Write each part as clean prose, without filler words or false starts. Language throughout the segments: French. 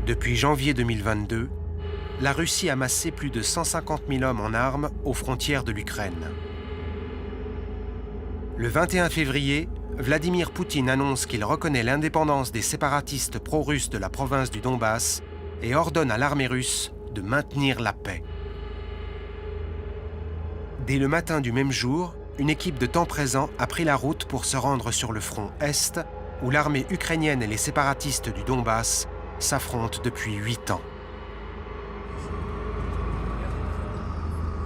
Depuis janvier 2022, la Russie a massé plus de 150 000 hommes en armes aux frontières de l'Ukraine. Le 21 février, Vladimir Poutine annonce qu'il reconnaît l'indépendance des séparatistes pro-russes de la province du Donbass et ordonne à l'armée russe de maintenir la paix. Dès le matin du même jour, une équipe de temps présent a pris la route pour se rendre sur le front Est, où l'armée ukrainienne et les séparatistes du Donbass s'affrontent depuis 8 ans.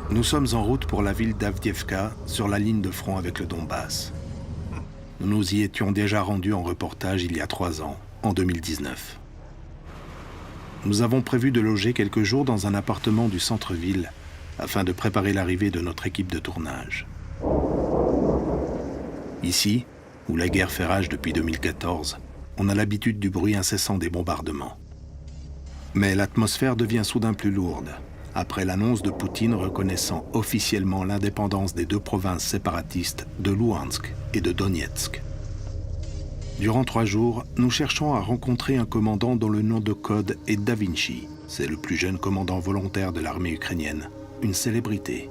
Nous sommes en route pour la ville d'Avdiivka, sur la ligne de front avec le Donbass. Nous nous y étions déjà rendus en reportage il y a 3 ans, en 2019. Nous avons prévu de loger quelques jours dans un appartement du centre-ville afin de préparer l'arrivée de notre équipe de tournage. Ici, où la guerre fait rage depuis 2014, on a l'habitude du bruit incessant des bombardements. Mais l'atmosphère devient soudain plus lourde, après l'annonce de Poutine reconnaissant officiellement l'indépendance des 2 provinces séparatistes de Louhansk et de Donetsk. Durant 3 jours, nous cherchons à rencontrer un commandant dont le nom de code est Da Vinci. C'est le plus jeune commandant volontaire de l'armée ukrainienne, une célébrité.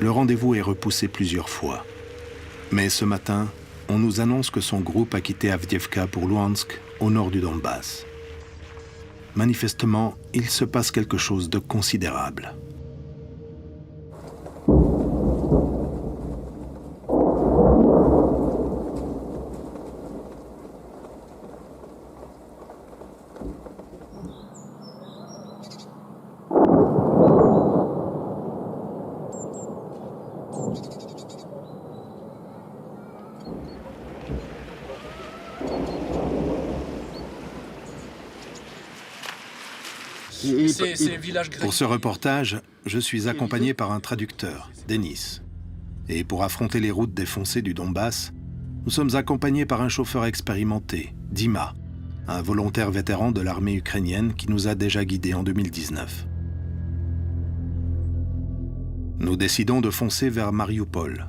Le rendez-vous est repoussé plusieurs fois. Mais ce matin, on nous annonce que son groupe a quitté Avdiivka pour Louhansk, au nord du Donbass. Manifestement, il se passe quelque chose de considérable. Pour ce reportage, je suis accompagné par un traducteur, Denis. Et pour affronter les routes défoncées du Donbass, nous sommes accompagnés par un chauffeur expérimenté, Dima, un volontaire vétéran de l'armée ukrainienne qui nous a déjà guidés en 2019. Nous décidons de foncer vers Mariupol.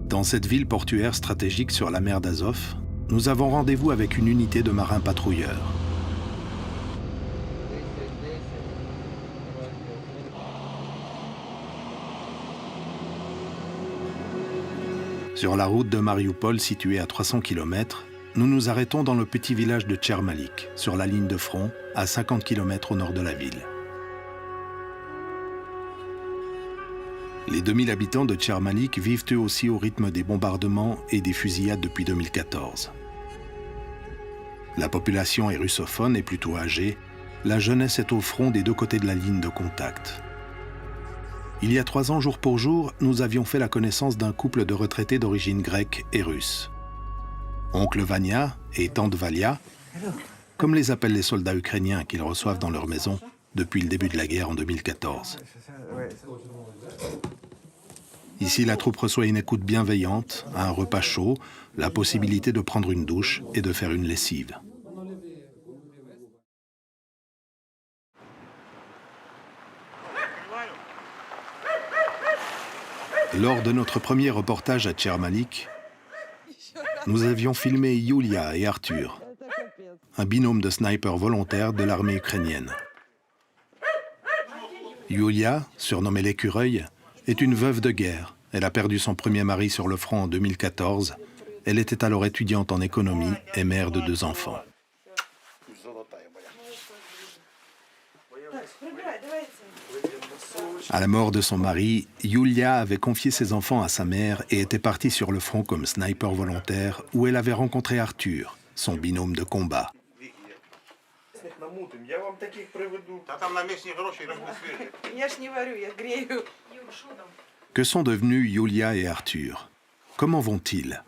Dans cette ville portuaire stratégique sur la mer d'Azov, nous avons rendez-vous avec une unité de marins patrouilleurs. Sur la route de Mariupol, située à 300 km, nous nous arrêtons dans le petit village de Tchermalik, sur la ligne de front, à 50 km au nord de la ville. Les 2000 habitants de Tchermalik vivent eux aussi au rythme des bombardements et des fusillades depuis 2014. La population est russophone et plutôt âgée. La jeunesse est au front des 2 côtés de la ligne de contact. Il y a 3 ans, jour pour jour, nous avions fait la connaissance d'un couple de retraités d'origine grecque et russe. Oncle Vania et tante Valia, comme les appellent les soldats ukrainiens qu'ils reçoivent dans leur maison depuis le début de la guerre en 2014. Ici, la troupe reçoit une écoute bienveillante, un repas chaud, la possibilité de prendre une douche et de faire une lessive. Lors de notre premier reportage à Tchermalik, nous avions filmé Yulia et Arthur, un binôme de snipers volontaires de l'armée ukrainienne. Yulia, surnommée l'écureuil, est une veuve de guerre. Elle a perdu son premier mari sur le front en 2014. Elle était alors étudiante en économie et mère de 2 enfants. À la mort de son mari, Yulia avait confié ses enfants à sa mère et était partie sur le front comme sniper volontaire où elle avait rencontré Arthur, son binôme de combat. Que sont devenus Yulia et Arthur? Comment vont-ils?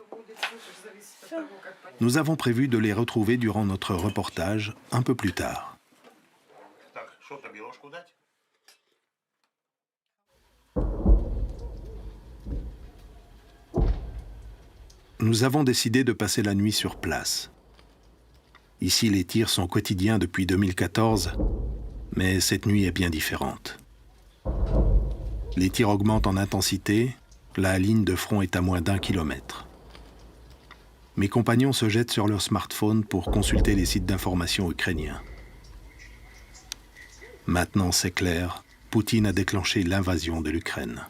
Nous avons prévu de les retrouver durant notre reportage un peu plus tard. Nous avons décidé de passer la nuit sur place. Ici, les tirs sont quotidiens depuis 2014, mais cette nuit est bien différente. Les tirs augmentent en intensité, la ligne de front est à moins d'1 kilomètre. mes compagnons se jettent sur leur smartphone pour consulter les sites d'information ukrainiens. Maintenant, c'est clair, Poutine a déclenché l'invasion de l'Ukraine.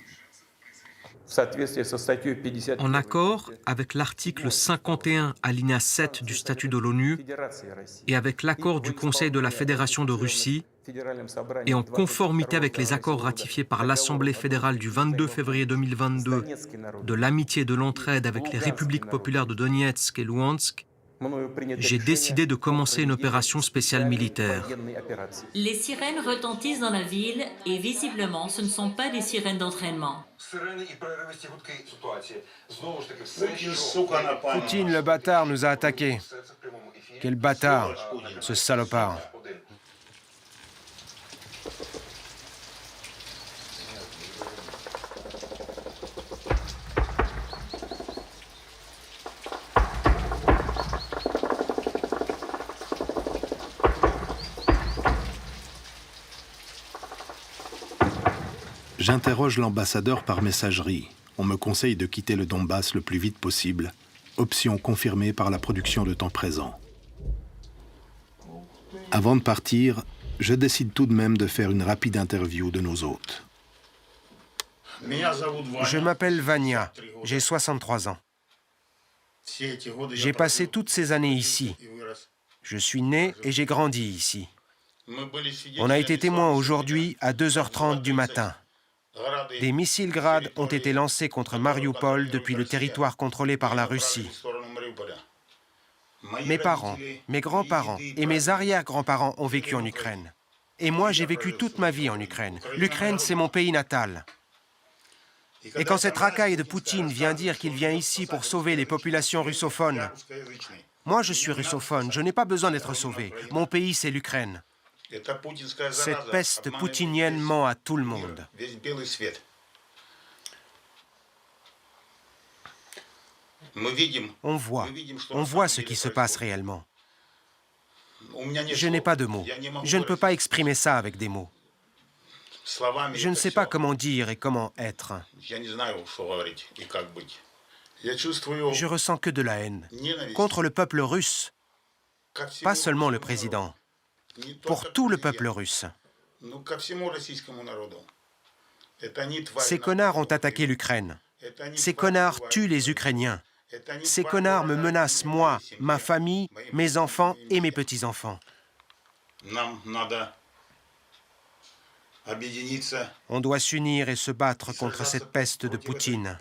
En accord avec l'article 51 alinéa 7 du statut de l'ONU et avec l'accord du Conseil de la Fédération de Russie et en conformité avec les accords ratifiés par l'Assemblée fédérale du 22 février 2022 de l'amitié et de l'entraide avec les républiques populaires de Donetsk et Louhansk, j'ai décidé de commencer une opération spéciale militaire. Les sirènes retentissent dans la ville et visiblement ce ne sont pas des sirènes d'entraînement. Poutine, le bâtard, nous a attaqués. Quel bâtard, ce salopard. J'interroge l'ambassadeur par messagerie. On me conseille de quitter le Donbass le plus vite possible, option confirmée par la production de temps présent. Avant de partir, je décide tout de même de faire une rapide interview de nos hôtes. Je m'appelle Vania, j'ai 63 ans. J'ai passé toutes ces années ici. Je suis né et j'ai grandi ici. On a été témoins aujourd'hui à 2h30 du matin. Des missiles Grad ont été lancés contre Mariupol depuis le territoire contrôlé par la Russie. Mes parents, mes grands-parents et mes arrière-grands-parents ont vécu en Ukraine. Et moi, j'ai vécu toute ma vie en Ukraine. L'Ukraine, c'est mon pays natal. Et quand cette racaille de Poutine vient dire qu'il vient ici pour sauver les populations russophones, moi, je suis russophone, je n'ai pas besoin d'être sauvé. Mon pays, c'est l'Ukraine. Cette peste poutinienne ment à tout le monde. On voit ce qui se passe réellement. Je n'ai pas de mots. Je ne peux pas exprimer ça avec des mots. Je ne sais pas comment dire et comment être. Je ressens que de la haine contre le peuple russe, pas seulement le président. Pour tout le peuple russe. Ces connards ont attaqué l'Ukraine. Ces connards tuent les Ukrainiens. Ces connards me menacent, moi, ma famille, mes enfants et mes petits-enfants. On doit s'unir et se battre contre cette peste de Poutine.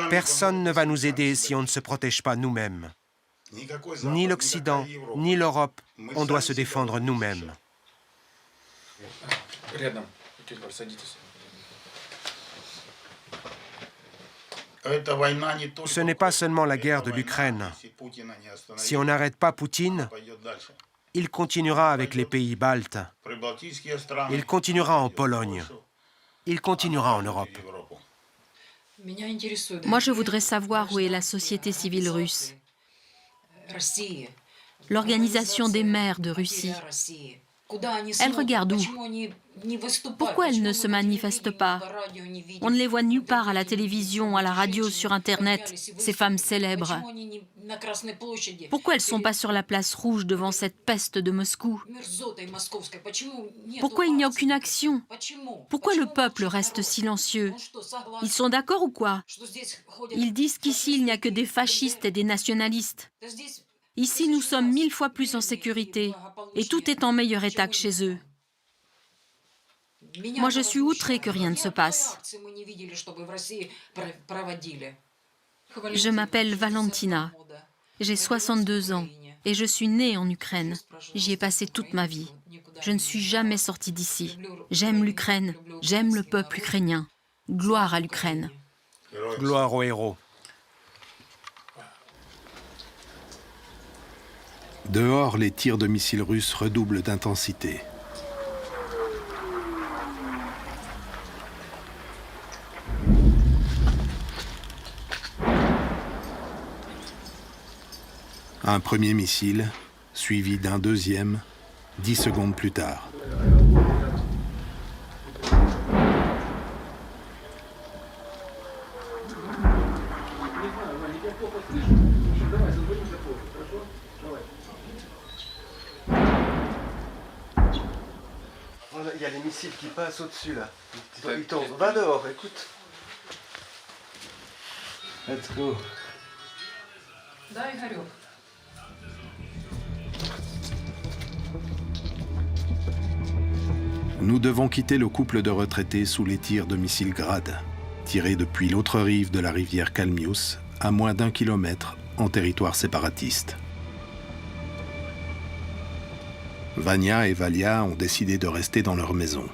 Personne ne va nous aider si on ne se protège pas nous-mêmes. Ni l'Occident, ni l'Europe, on doit se défendre nous-mêmes. Ce n'est pas seulement la guerre de l'Ukraine. Si on n'arrête pas Poutine, il continuera avec les pays baltes. Il continuera en Pologne. Il continuera en Europe. Moi, je voudrais savoir où est la société civile russe. L'organisation des maires de Russie. Elle regarde où? Pourquoi elle ne se manifeste pas? On ne les voit nulle part à la télévision, à la radio, sur Internet, ces femmes célèbres. Pourquoi elles ne sont pas sur la place rouge devant cette peste de Moscou? Pourquoi il n'y a aucune action? Pourquoi le peuple reste silencieux? Ils sont d'accord ou quoi? Ils disent qu'ici, il n'y a que des fascistes et des nationalistes. Ici, nous sommes 1000 fois plus en sécurité et tout est en meilleur état que chez eux. Moi, je suis outrée que rien ne se passe. Je m'appelle Valentina. J'ai 62 ans et je suis née en Ukraine. J'y ai passé toute ma vie. Je ne suis jamais sortie d'ici. J'aime l'Ukraine, j'aime le peuple ukrainien. Gloire à l'Ukraine. Gloire aux héros. Dehors, les tirs de missiles russes redoublent d'intensité. Un premier missile, suivi d'un deuxième, 10 secondes plus tard. a des missiles qui passent au-dessus là. Ils tombent. Va dehors, écoute. Let's go. Nous devons quitter le couple de retraités sous les tirs de missiles Grad, tirés depuis l'autre rive de la rivière Kalmius, à moins d'1 kilomètre, en territoire séparatiste. Vania et Valia ont décidé de rester dans leur maison.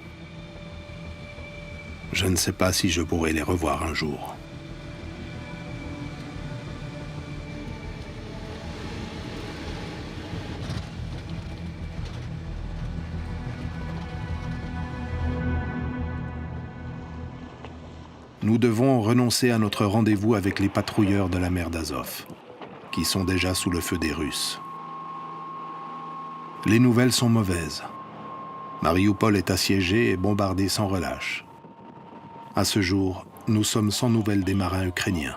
Je ne sais pas si je pourrai les revoir un jour. Nous devons renoncer à notre rendez-vous avec les patrouilleurs de la mer d'Azov, qui sont déjà sous le feu des Russes. Les nouvelles sont mauvaises. Marioupol est assiégée et bombardée sans relâche. À ce jour, nous sommes sans nouvelles des marins ukrainiens.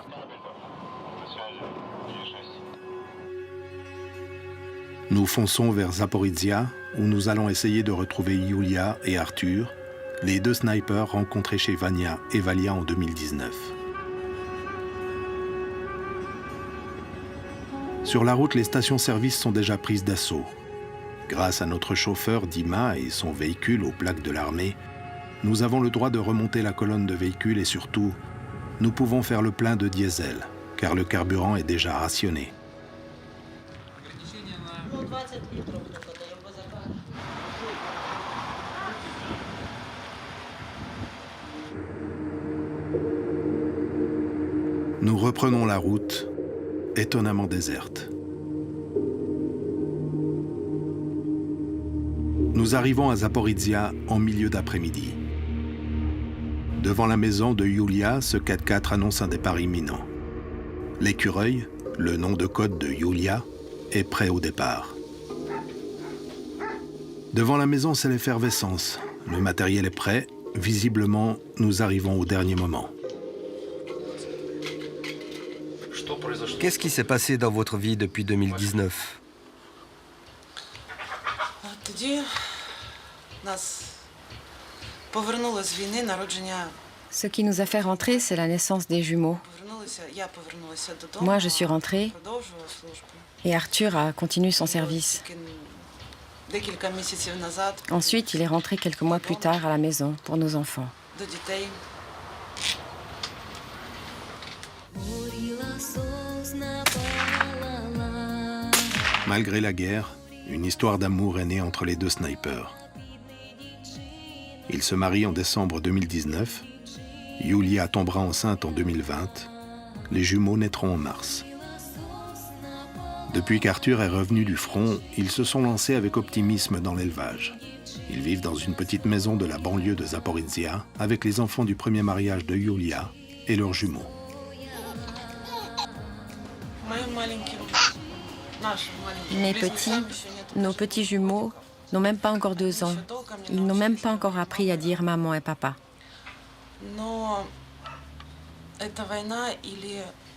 Nous fonçons vers Zaporizhia, où nous allons essayer de retrouver Yulia et Arthur, les 2 snipers rencontrés chez Vania et Valia en 2019. Sur la route, les stations-service sont déjà prises d'assaut. Grâce à notre chauffeur Dima et son véhicule aux plaques de l'armée, nous avons le droit de remonter la colonne de véhicules et surtout, nous pouvons faire le plein de diesel, car le carburant est déjà rationné. Nous reprenons la route, étonnamment déserte. Nous arrivons à Zaporizhia en milieu d'après-midi. Devant la maison de Yulia, ce 4x4 annonce un départ imminent. L'écureuil, le nom de code de Yulia, est prêt au départ. Devant la maison, c'est l'effervescence. Le matériel est prêt. Visiblement, nous arrivons au dernier moment. Qu'est-ce qui s'est passé dans votre vie depuis 2019? Ce qui nous a fait rentrer, c'est la naissance des jumeaux. Moi, je suis rentrée et Arthur a continué son service. Ensuite, il est rentré quelques mois plus tard à la maison pour nos enfants. Malgré la guerre, une histoire d'amour est née entre les 2 snipers. Ils se marient en décembre 2019, Yulia tombera enceinte en 2020, les jumeaux naîtront en mars. Depuis qu'Arthur est revenu du front, ils se sont lancés avec optimisme dans l'élevage. Ils vivent dans une petite maison de la banlieue de Zaporizhia avec les enfants du premier mariage de Yulia et leurs jumeaux. Mes petits, nos petits jumeaux, n'ont même pas encore 2 ans. Ils n'ont même pas encore appris à dire maman et papa.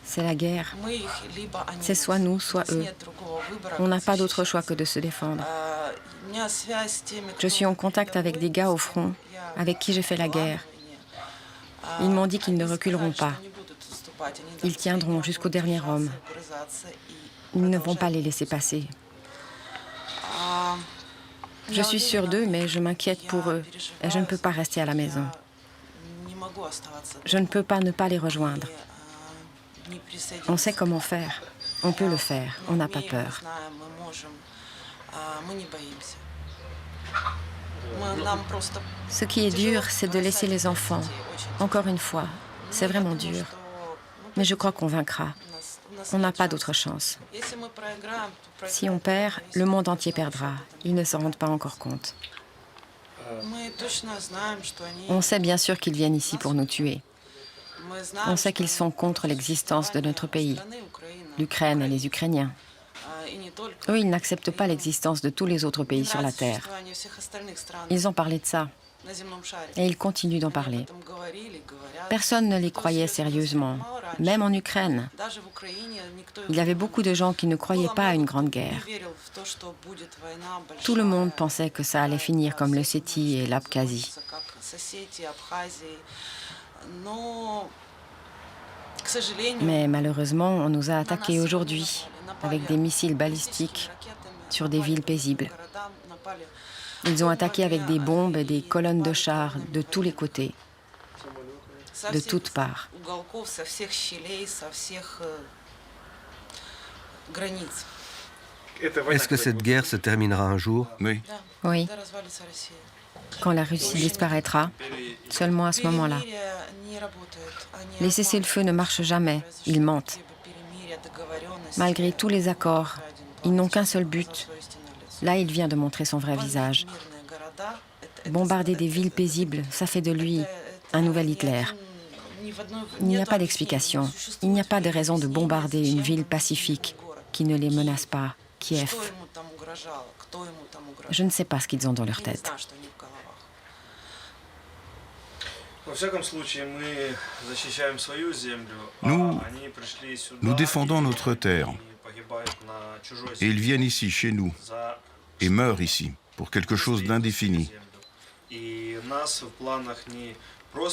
C'est la guerre. C'est soit nous, soit eux. On n'a pas d'autre choix que de se défendre. Je suis en contact avec des gars au front, avec qui j'ai fait la guerre. Ils m'ont dit qu'ils ne reculeront pas. Ils tiendront jusqu'au dernier homme. Ils ne vont pas les laisser passer. Je suis sûre d'eux, mais je m'inquiète pour eux et je ne peux pas rester à la maison. Je ne peux pas ne pas les rejoindre. On sait comment faire. On peut le faire. On n'a pas peur. Ce qui est dur, c'est de laisser les enfants. Encore une fois, c'est vraiment dur. Mais je crois qu'on vaincra. On n'a pas d'autre chance. Si on perd, le monde entier perdra. Ils ne s'en rendent pas encore compte. On sait bien sûr qu'ils viennent ici pour nous tuer. On sait qu'ils sont contre l'existence de notre pays, l'Ukraine et les Ukrainiens. Eux, ils n'acceptent pas l'existence de tous les autres pays sur la Terre. Ils ont parlé de ça. Et ils continuent d'en parler. Personne ne les croyait sérieusement, même en Ukraine. Il y avait beaucoup de gens qui ne croyaient pas à une grande guerre. Tout le monde pensait que ça allait finir comme l'Ossétie et l'Abkhazie. Mais malheureusement, on nous a attaqués aujourd'hui avec des missiles balistiques sur des villes paisibles. Ils ont attaqué avec des bombes et des colonnes de chars de tous les côtés, de toutes parts. Est-ce que cette guerre se terminera un jour? Oui. Oui. Quand la Russie disparaîtra, seulement à ce moment-là. Les cessez-le-feu ne marchent jamais, ils mentent. Malgré tous les accords, ils n'ont qu'un seul but. Là, il vient de montrer son vrai visage. Bombarder des villes paisibles, ça fait de lui un nouvel Hitler. Il n'y a pas d'explication. Il n'y a pas de raison de bombarder une ville pacifique qui ne les menace pas, Kiev. Je ne sais pas ce qu'ils ont dans leur tête. Nous défendons notre terre. Et ils viennent ici, chez nous, et meurent ici, pour quelque chose d'indéfini.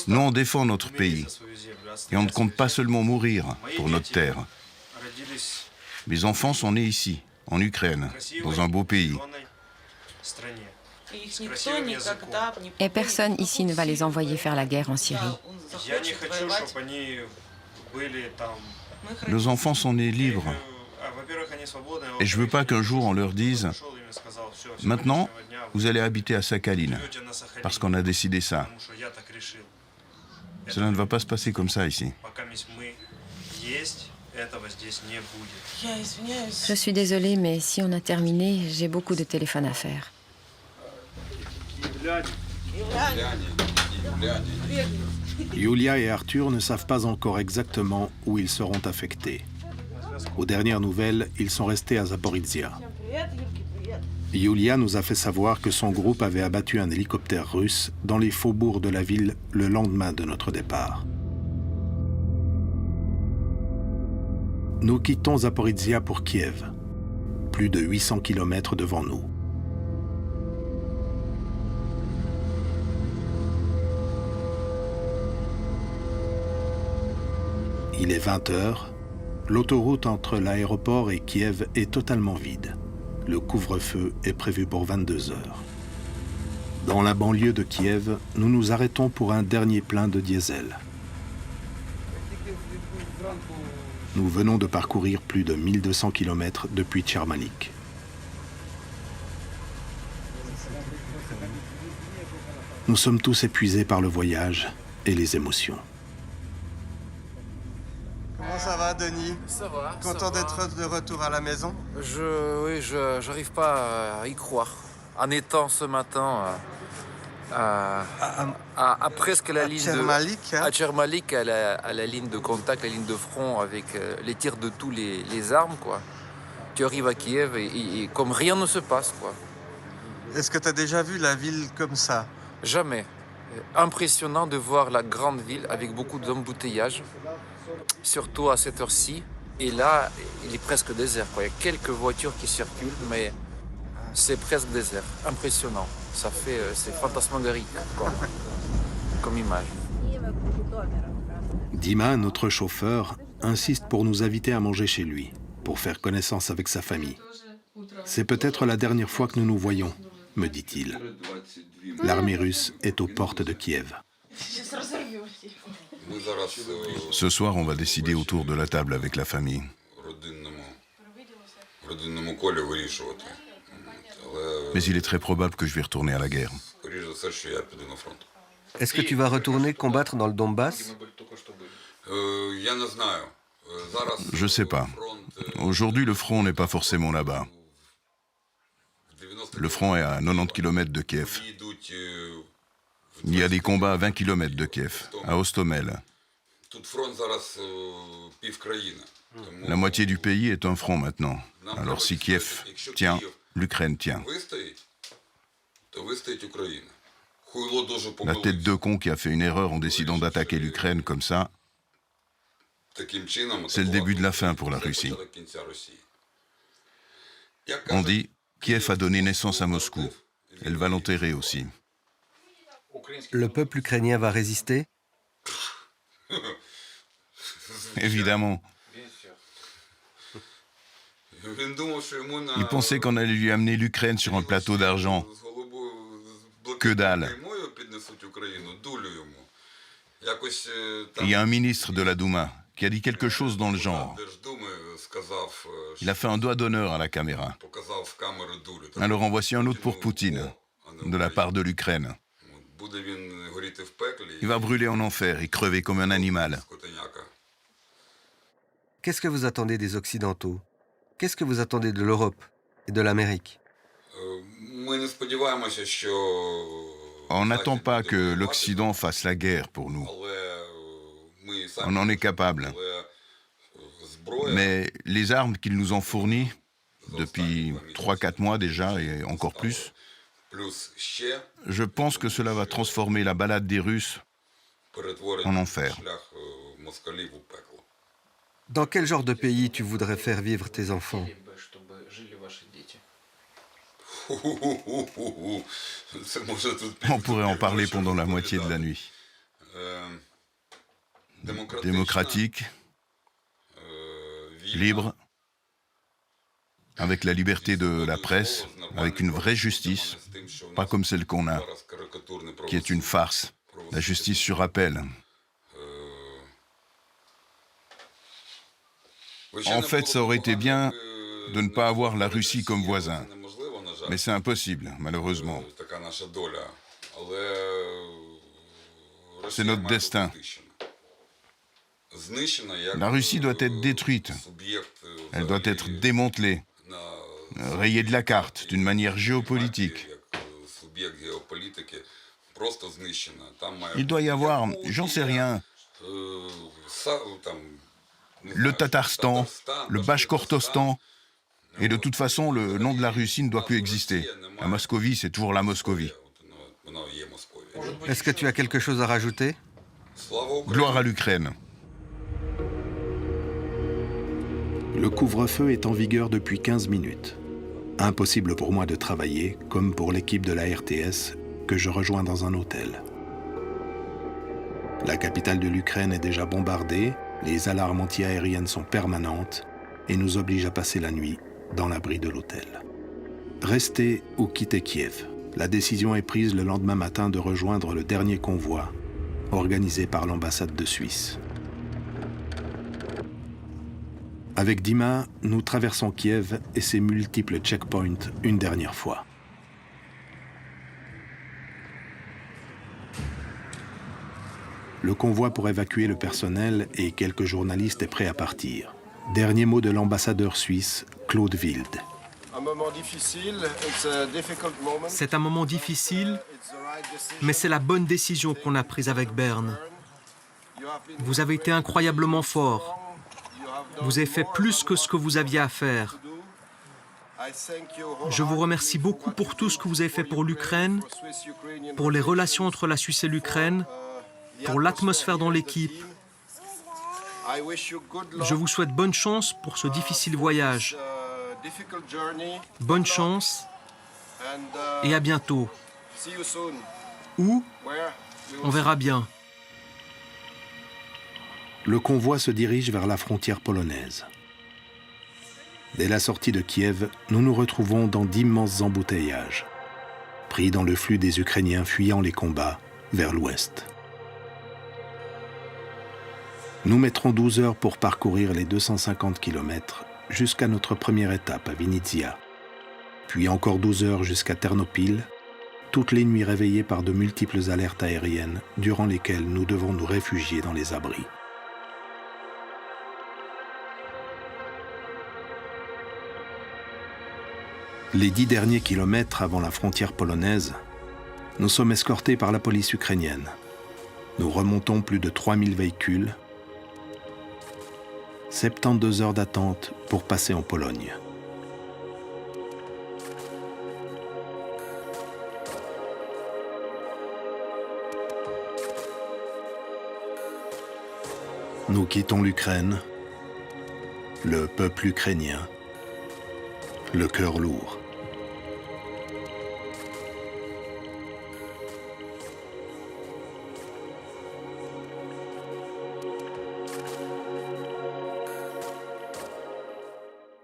Nous, on défend notre pays. Et on ne compte pas seulement mourir pour notre terre. Mes enfants sont nés ici, en Ukraine, dans un beau pays. Et personne ici ne va les envoyer faire la guerre en Syrie. Nos enfants sont nés libres. Et je ne veux pas qu'un jour on leur dise « Maintenant, vous allez habiter à Sakhaline, parce qu'on a décidé ça. » Cela ne va pas se passer comme ça ici. Je suis désolée, mais si on a terminé, j'ai beaucoup de téléphones à faire. Yulia et Arthur ne savent pas encore exactement où ils seront affectés. Aux dernières nouvelles, ils sont restés à Zaporizhia. Yulia nous a fait savoir que son groupe avait abattu un hélicoptère russe dans les faubourgs de la ville le lendemain de notre départ. Nous quittons Zaporizhia pour Kiev, plus de 800 km devant nous. Il est 20 h. L'autoroute entre l'aéroport et Kiev est totalement vide. Le couvre-feu est prévu pour 22 h. Dans la banlieue de Kiev, nous nous arrêtons pour un dernier plein de diesel. Nous venons de parcourir plus de 1200 km depuis Tchermalik. Nous sommes tous épuisés par le voyage et les émotions. Comment ça va, Denis? Ça va. Content d'être de retour à la maison? Oui, j'arrive pas à y croire. En étant ce matin à presque la ligne à Tchermalik, à la ligne de contact, la ligne de front avec les tirs de tous les armes, quoi. Tu arrives à Kiev et comme rien ne se passe, quoi. Est-ce que tu as déjà vu la ville comme ça? Jamais. Impressionnant de voir la grande ville avec beaucoup d'embouteillages, surtout à cette heure-ci. Et là, il est presque désert, quoi. Il y a quelques voitures qui circulent, mais c'est presque désert. Impressionnant. C'est fantasmagorique, quoi, comme image. Dima, notre chauffeur, insiste pour nous inviter à manger chez lui, pour faire connaissance avec sa famille. C'est peut-être la dernière fois que nous nous voyons, me dit-il. L'armée russe est aux portes de Kiev. Ce soir, on va décider autour de la table avec la famille. Mais il est très probable que je vais retourner à la guerre. Est-ce que tu vas retourner combattre dans le Donbass? Je sais pas. Aujourd'hui, le front n'est pas forcément là-bas. Le front est à 90 km de Kiev. Il y a des combats à 20 km de Kiev, à Hostomel. La moitié du pays est un front maintenant. Alors si Kiev tient, l'Ukraine tient. La tête de con qui a fait une erreur en décidant d'attaquer l'Ukraine comme ça, c'est le début de la fin pour la Russie. On dit, Kiev a donné naissance à Moscou. Elle va l'enterrer aussi. Le peuple ukrainien va résister? Évidemment. Il pensait qu'on allait lui amener l'Ukraine sur un plateau d'argent. Que dalle. Il y a un ministre de la Douma qui a dit quelque chose dans le genre. Il a fait un doigt d'honneur à la caméra. Alors en voici un autre pour Poutine, de la part de l'Ukraine. Il va brûler en enfer et crever comme un animal. Qu'est-ce que vous attendez des Occidentaux? Qu'est-ce que vous attendez de l'Europe et de l'Amérique? On n'attend pas que l'Occident fasse la guerre pour nous. On en est capable. Mais les armes qu'ils nous ont fournies, depuis 3-4 mois déjà, et encore plus, je pense que cela va transformer la balade des Russes en enfer. Dans quel genre de pays tu voudrais faire vivre tes enfants? On pourrait en parler pendant la moitié de la nuit. Démocratique, libre, avec la liberté de la presse, avec une vraie justice, pas comme celle qu'on a, qui est une farce. La justice sur appel. En fait, ça aurait été bien de ne pas avoir la Russie comme voisin. Mais c'est impossible, malheureusement. C'est notre destin. La Russie doit être détruite. Elle doit être démantelée, rayée de la carte d'une manière géopolitique. Il doit y avoir, j'en sais rien, le Tatarstan, le Bachkortostan, et de toute façon, le nom de la Russie ne doit plus exister. La Moscovie, c'est toujours la Moscovie. Est-ce que tu as quelque chose à rajouter? Gloire à l'Ukraine. Le couvre-feu est en vigueur depuis 15 minutes. Impossible pour moi de travailler, comme pour l'équipe de la RTS, que je rejoins dans un hôtel. La capitale de l'Ukraine est déjà bombardée, les alarmes antiaériennes sont permanentes et nous obligent à passer la nuit dans l'abri de l'hôtel. Rester ou quitter Kiev. La décision est prise le lendemain matin de rejoindre le dernier convoi organisé par l'ambassade de Suisse. Avec Dima, nous traversons Kiev et ses multiples checkpoints une dernière fois. Le convoi pour évacuer le personnel et quelques journalistes est prêt à partir. Dernier mot de l'ambassadeur suisse, Claude Wild. C'est un moment difficile, mais c'est la bonne décision qu'on a prise avec Bern. Vous avez été incroyablement fort. Vous avez fait plus que ce que vous aviez à faire. Je vous remercie beaucoup pour tout ce que vous avez fait pour l'Ukraine, pour les relations entre la Suisse et l'Ukraine, pour l'atmosphère dans l'équipe. Je vous souhaite bonne chance pour ce difficile voyage. Bonne chance et à bientôt. Où? On verra bien. Le convoi se dirige vers la frontière polonaise. Dès la sortie de Kiev, nous nous retrouvons dans d'immenses embouteillages, pris dans le flux des Ukrainiens fuyant les combats vers l'ouest. Nous mettrons 12 heures pour parcourir les 250 km jusqu'à notre première étape à Vinnytsia, puis encore 12 heures jusqu'à Ternopil, toutes les nuits réveillées par de multiples alertes aériennes durant lesquelles nous devons nous réfugier dans les abris. Les 10 derniers kilomètres avant la frontière polonaise, nous sommes escortés par la police ukrainienne. Nous remontons plus de 3000 véhicules, 72 heures d'attente pour passer en Pologne. Nous quittons l'Ukraine, le peuple ukrainien, le cœur lourd.